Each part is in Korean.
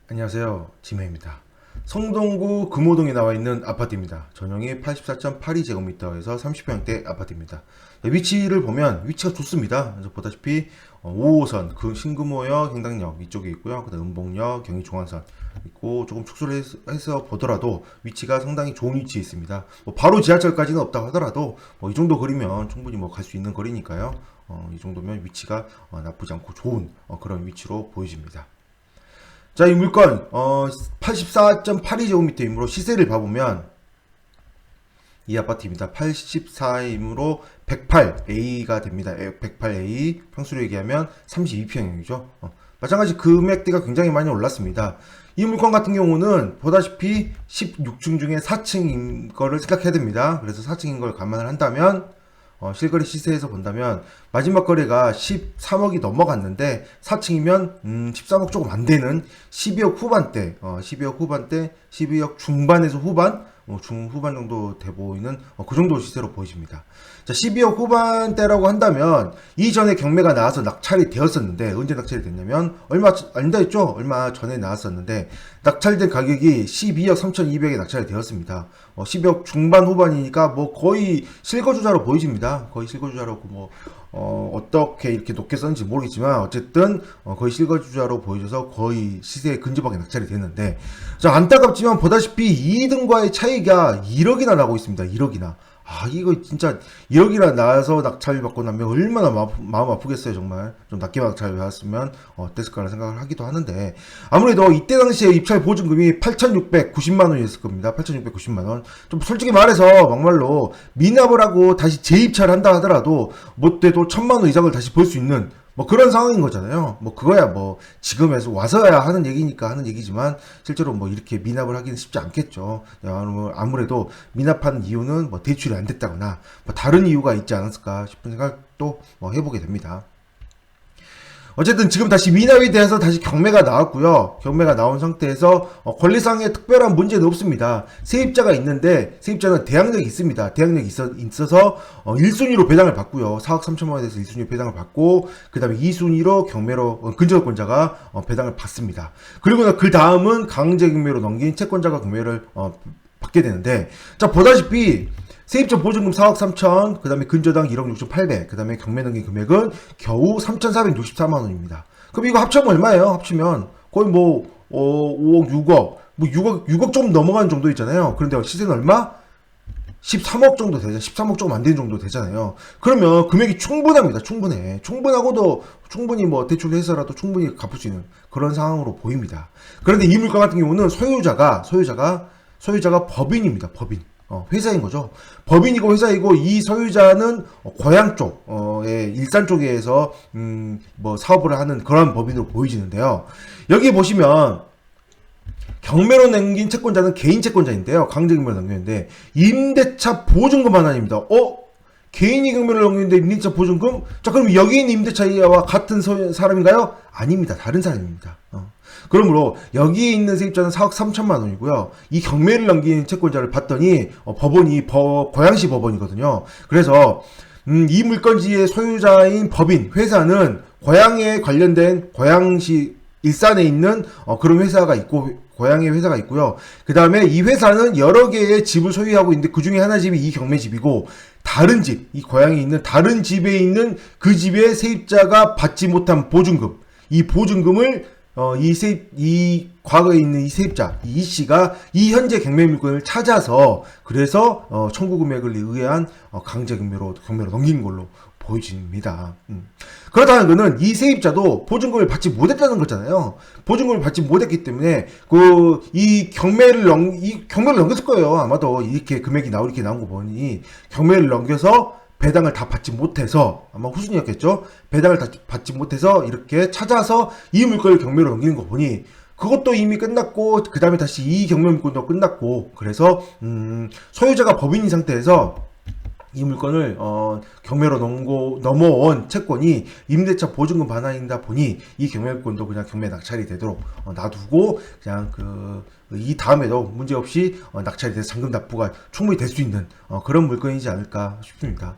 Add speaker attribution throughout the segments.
Speaker 1: 안녕하세요. 지메입니다. 성동구 금호동에 나와 있는 아파트입니다. 전용이 84.82제곱미터에서 30평대 아파트입니다. 위치를 보면 위치가 좋습니다. 그래서 보다시피 5호선 그 신금호역 행당역 이쪽에 있고요. 그다음 은봉역 경의중앙선 있고 조금 축소를 해서 보더라도 위치가 상당히 좋은 위치에 있습니다. 바로 지하철까지는 없다고 하더라도 이 정도 거리면 충분히 갈 수 있는 거리니까요. 이 정도면 위치가 나쁘지 않고 좋은 그런 위치로 보여집니다. 자, 이 물건 84.82제곱미터이므로 시세를 봐보면 이 아파트입니다. 84이므로 108A가 됩니다. 108A 평수로 얘기하면 32평형이죠. 마찬가지 금액대가 굉장히 많이 올랐습니다. 이 물건 같은 경우는 보다시피 16층 중에 4층인 거를 생각해야 됩니다. 그래서 4층인 걸 감안을 한다면 실거래 시세에서 본다면 마지막 거래가 13억이 넘어갔는데 4층이면 13억 조금 안 되는 12억 후반대, 12억 후반대, 12억 중반에서 후반, 중후반 정도 돼 보이는 그 정도 시세로 보이십니다. 자, 12억 후반대라고 한다면 이전에 경매가 나와서 낙찰이 되었었는데 언제 낙찰이 됐냐면 얼마 안 됐죠? 얼마 전에 나왔었는데 낙찰된 가격이 12억 3,200에 낙찰이 되었습니다. 12억 중반 후반이니까 거의 실거주자로 보이십니다. 거의 실거주자로 어떻게 이렇게 높게 썼는지 모르겠지만 어쨌든 거의 실거주자로 보여져서 거의 시세에 근접하게 낙찰이 됐는데, 자, 안타깝지만 보다시피 2등과의 차이가 1억이나 나고 있습니다. 1억이나. 이거 진짜 1억이나 나서 낙찰 받고 나면 얼마나 마음 아프겠어요. 정말 좀 낮게 낙찰 받았으면 어땠을까라는 생각을 하기도 하는데, 아무래도 이때 당시에 입찰 보증금이 8,690만 원이었을 겁니다. 8,690만 원. 좀 솔직히 말해서 막말로 미납을 하고 다시 재입찰을 한다 하더라도 못돼도 1,000만 원 이상을 다시 벌 수 있는 그런 상황인 거잖아요. 그거야 지금에서 와서야 하는 얘기니까 하는 얘기지만 실제로 이렇게 미납을 하기는 쉽지 않겠죠. 아무래도 미납하는 이유는 대출이 안 됐다거나 다른 이유가 있지 않았을까 싶은 생각도 해보게 됩니다. 어쨌든 지금 다시 미납에 대해서 다시 경매가 나왔고요. 경매가 나온 상태에서 권리상의 특별한 문제는 없습니다. 세입자가 있는데 세입자는 대항력이 있습니다. 대항력이 있어서 1순위로 배당을 받고요. 4억 3천만 원에 대해서 1순위로 배당을 받고 그 다음에 2순위로 경매로 근저당권자가 배당을 받습니다. 그리고 그 다음은 강제 경매로 넘긴 채권자가 경매를 받게 되는데, 자, 보다시피 세입자 보증금 4억 3천, 그 다음에 근저당 1억 6,800, 그 다음에 경매 넘긴 금액은 겨우 3,464만 원입니다. 그럼 이거 합치면 얼마예요? 합치면 거의 5억, 6억, 6억 좀 넘어가는 정도 있잖아요. 그런데 시세는 얼마? 13억 정도 되죠. 13억 조금 안 되는 정도 되잖아요. 그러면 금액이 충분합니다. 충분해. 충분하고도 충분히 대출을 해서라도 충분히 갚을 수 있는 그런 상황으로 보입니다. 그런데 이 물건 같은 경우는 소유자가 법인입니다. 법인. 회사인 거죠. 법인이고 회사이고, 이 소유자는 고향 쪽, 일산 쪽에서 사업을 하는 그런 법인으로 보이지는데요. 여기 보시면 경매로 넘긴 채권자는 개인 채권자인데요. 강제 경매로 넘겼는데 임대차 보증금 하나입니다. 개인이 경매를 넘기는데 임대차 보증금? 자, 그럼 여기 있는 임대차와 같은 사람인가요? 아닙니다. 다른 사람입니다. 그러므로 여기에 있는 세입자는 4억 3천만 원이고요. 이 경매를 넘긴 채권자를 봤더니 법원이 고양시 법원이거든요. 그래서 이 물건지의 소유자인 법인 회사는 고양에 관련된 고양시 일산에 있는 그런 회사가 있고, 고양의 회사가 있고요. 그 다음에 이 회사는 여러 개의 집을 소유하고 있는데 그 중에 하나 집이 이 경매 집이고, 다른 집, 이 고양에 있는 다른 집에 있는 그 집의 세입자가 받지 못한 보증금, 이 보증금을 이 과거에 있는 이 세입자, 이 씨가 이 현재 경매 물건을 찾아서 그래서 청구 금액을 의한 강제 경매로 넘긴 걸로 보여집니다. 그렇다는 것은 이 세입자도 보증금을 받지 못했다는 거잖아요. 보증금을 받지 못했기 때문에 이 경매를 넘겼을 거예요. 아마도 이렇게 금액이 이렇게 나온 거 보니 경매를 넘겨서 배당을 다 받지 못해서, 아마 후순위였겠죠. 배당을 다 받지 못해서 이렇게 찾아서 이 물건을 경매로 넘기는 거 보니 그것도 이미 끝났고, 그 다음에 다시 이 경매 물건도 끝났고, 그래서 소유자가 법인인 상태에서 이 물건을 경매로 넘어온 채권이 임대차 보증금 반환이다 보니 이 경매권도 그냥 경매 낙찰이 되도록 놔두고 그냥 이 다음에도 문제없이 낙찰이 돼서 잔금 납부가 충분히 될 수 있는 그런 물건이지 않을까 싶습니다.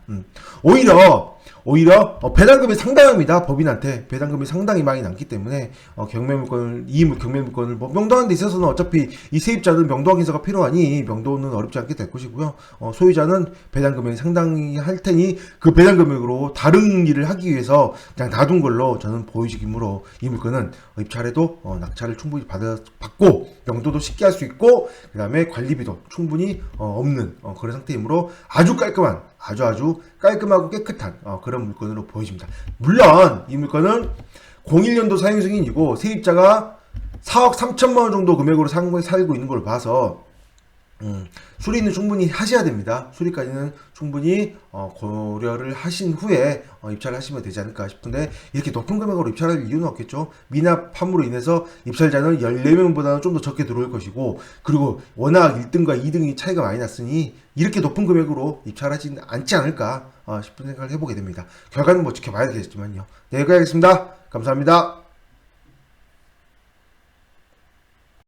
Speaker 1: 오히려 배당금이 상당합니다. 법인한테 배당금이 상당히 많이 남기 때문에 경매 물건을 경매 물건을 명도하는 데 있어서는 어차피 이 세입자는 명도 확인서가 필요하니 명도는 어렵지 않게 될 것이고요. 소유자는 배당금이 상당히 할 테니 그 배당금액으로 다른 일을 하기 위해서 그냥 놔둔 걸로 저는 보여지기므로 이 물건은 입찰해도 낙찰을 충분히 받고 명도도 쉽게 할 수 있고 그 다음에 관리비도 충분히 없는 그런 상태이므로 아주 깔끔한 아주 깔끔하고 깨끗한 그런 물건으로 보여집니다. 물론 이 물건은 01년도 사용 승인이고 세입자가 4억 3천만 원 정도 금액으로 살고 있는 걸 봐서 수리는 충분히 하셔야 됩니다. 수리까지는 충분히 고려를 하신 후에 입찰을 하시면 되지 않을까 싶은데 이렇게 높은 금액으로 입찰할 이유는 없겠죠. 미납함으로 인해서 입찰자는 14명보다는 좀 더 적게 들어올 것이고 그리고 워낙 1등과 2등이 차이가 많이 났으니 이렇게 높은 금액으로 입찰하지 않지 않을까 싶은 생각을 해보게 됩니다. 결과는 뭐 지켜봐야 되겠지만요. 네, 여기까지 하겠습니다. 감사합니다.